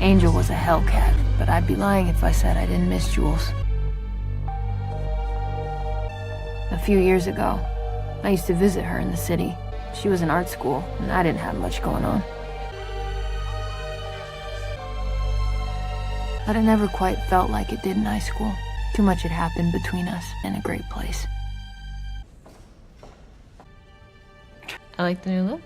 Angel was a hellcat, but I'd be lying if I said I didn't miss Jules. A few years ago, I used to visit her in the city. She was in art school, and I didn't have much going on. But it never quite felt like it did in high school. Too much had happened between us in a great place. I like the new look.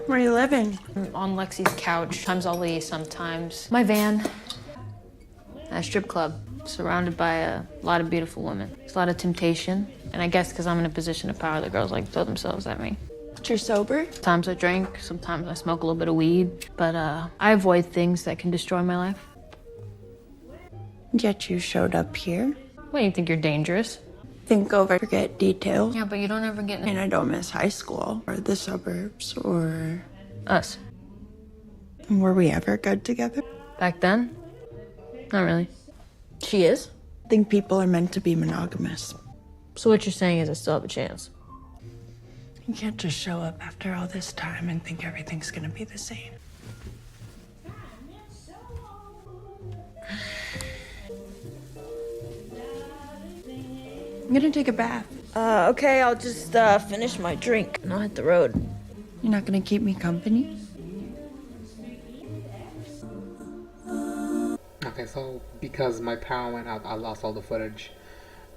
Where are you living? On Lexi's couch. Sometimes I'll leave, sometimes. My van. At a strip club. Surrounded by a lot of beautiful women. There's a lot of temptation. And I guess because I'm in a position of power, the girls like to throw themselves at me. But you're sober? Sometimes I drink, sometimes I smoke a little bit of weed. But I avoid things that can destroy my life. Yet you showed up here. What, you think you're dangerous? Think over, forget details. Yeah, but you don't ever get... And I don't miss high school, or the suburbs, or... Us. Were we ever good together? Back then? Not really. She is? I think people are meant to be monogamous. So what you're saying is I still have a chance? You can't just show up after all this time and think everything's gonna be the same. I'm gonna take a bath. Okay, I'll just finish my drink and I'll hit the road. You're not gonna keep me company? Okay, so because my power went out, I lost all the footage.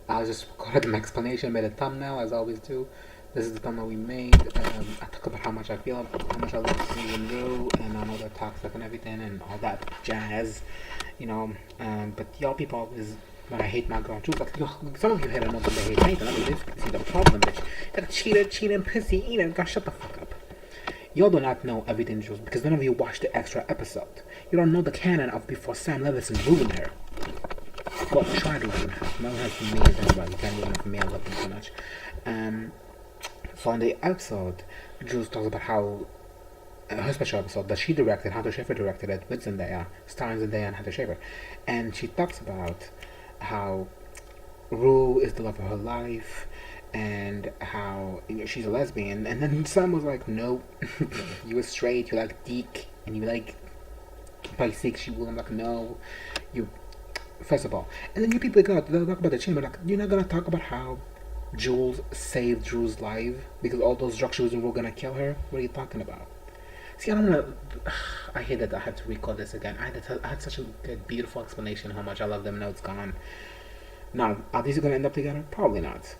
I just recorded my explanation, made a thumbnail as I always do. This is the thumbnail we made. I talk about how much I feel, how much I love season Rue, and I know they're toxic and everything and all that jazz, you know. But y'all people always, when I hate my girl Jules, like some of you hate her more than they hate Nathan. I mean, this is the problem, bitch. That cheating, pussy eater. God, shut the fuck up. Y'all do not know everything, Jules, because none of you watched the extra episode. You don't know the canon of before Sam Levinson ruined her. Well, try to ruin her. No one has for me as anybody. You can't ruin it for me. I love them so much. So on the episode, Jules talks about how her special episode that she directed, Hunter Schafer directed it with Zendaya, starring Zendaya and Hunter Schafer, and she talks about how Rue is the love of her life, and how, you know, she's a lesbian. And then Sam was like, no, you were straight, you like Deke, and you like bisexual. I'm like, no, you, first of all. And then you people they'll talk about the chamber, like, you're not gonna talk about how Jules saved Drew's life because all those drug shoes were gonna kill her. What are you talking about? See, I don't wanna, I hate that I had to record this again. I had such a good, beautiful explanation how much I love them. Now it's gone. Now, are these gonna end up together? Probably not.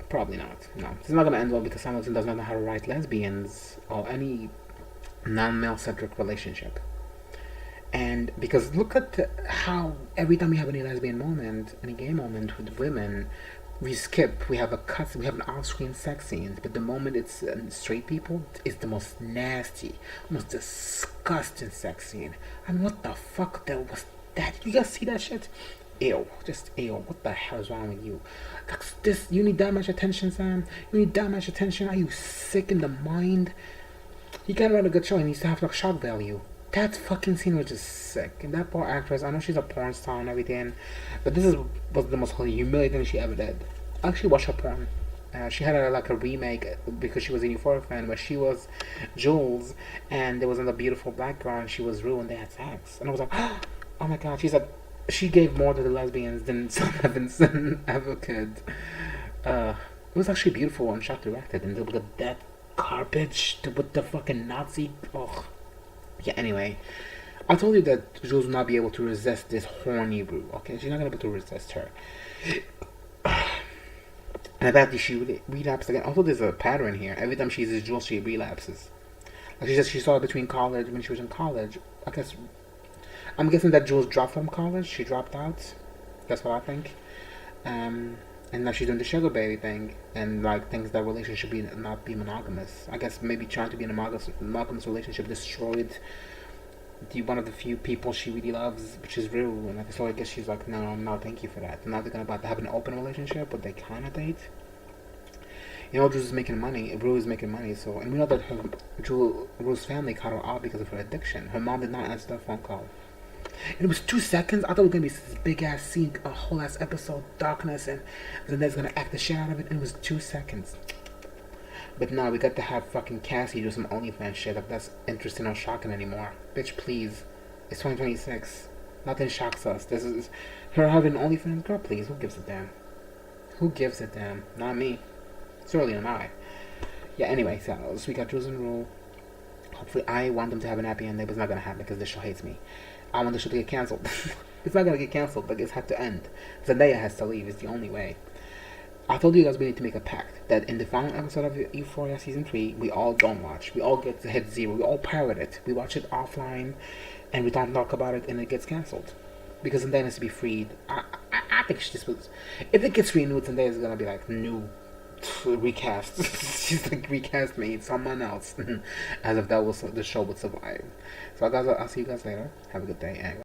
Probably not. No, it's not gonna end well because Samuelson does not know how to write lesbians or any non-male centric relationship. And because look at how every time we have any lesbian moment, any gay moment with women, we skip. We have a cut. We have an off-screen sex scene. But the moment it's straight people, it's the most nasty, most disgusting sex scene. I mean, what the fuck? That was that? You guys see that shit? Ew, just ew. What the hell is wrong with you? This, you need that much attention, Sam? You need that much attention? Are you sick in the mind? You gotta write a good show. It needs to have like shock value. That fucking scene was just sick. And that poor actress, I know she's a porn star and everything, but this was the most humiliating thing she ever did. I actually watched her porn. She had like a remake because she was a Euphoria fan where she was Jules and there was another beautiful black girl and she was Rue and they had sex. And I was like, oh my god, she's like, she gave more to the lesbians than Sam Levinson ever could. It was actually beautiful and shot directed, and look at that garbage with the fucking Nazi. Oh, yeah. Anyway, I told you that Jules will not be able to resist this horny Rue. Okay, she's not gonna be able to resist her. And apparently she relapsed again. Also, there's a pattern here. Every time she sees Jules, she relapses. Like she saw it between college when she was in college. I guess. I'm guessing that Jules dropped from college. She dropped out. That's what I think. And now she's doing the sugar baby thing and like thinks that relationship should not be monogamous. I guess maybe trying to be in a monogamous relationship destroyed one of the few people she really loves, which is Rue. And so I guess she's like, no, thank you for that. Now they're about to have an open relationship, but they kind of date. You know, Jules is making money. Rue is making money. So, and we know that Rue's family cut her off because of her addiction. Her mom did not answer that phone call. And it was 2 seconds. I thought it was gonna be this big ass scene, a whole ass episode, darkness, and Zendaya's gonna act the shit out of it. And it was 2 seconds. But now we got to have fucking Cassie do some OnlyFans shit. Like, that's interesting or shocking anymore. Bitch, please. It's 2026. Nothing shocks us. This is her having OnlyFans. Girl, please. Who gives a damn? Who gives a damn? Not me. Certainly not I. Yeah, anyway, so we got Jules and Rue. Hopefully, I want them to have an happy ending, but it's not gonna happen because this show hates me. I want the show to get cancelled. It's not gonna get cancelled, but it's had to end. Zendaya has to leave. It's the only way. I told you guys we need to make a pact that in the final episode of Euphoria season 3, we all don't watch. We all get to hit 0. We all pirate it. We watch it offline, and we don't talk about it, and it gets cancelled because Zendaya needs to be freed. I think she just was. If it gets renewed, Zendaya is gonna be like new. Recast. She's like, recast me, someone else. As if that was the show would survive. So guys, I'll see you guys later. Have a good day. Anyway.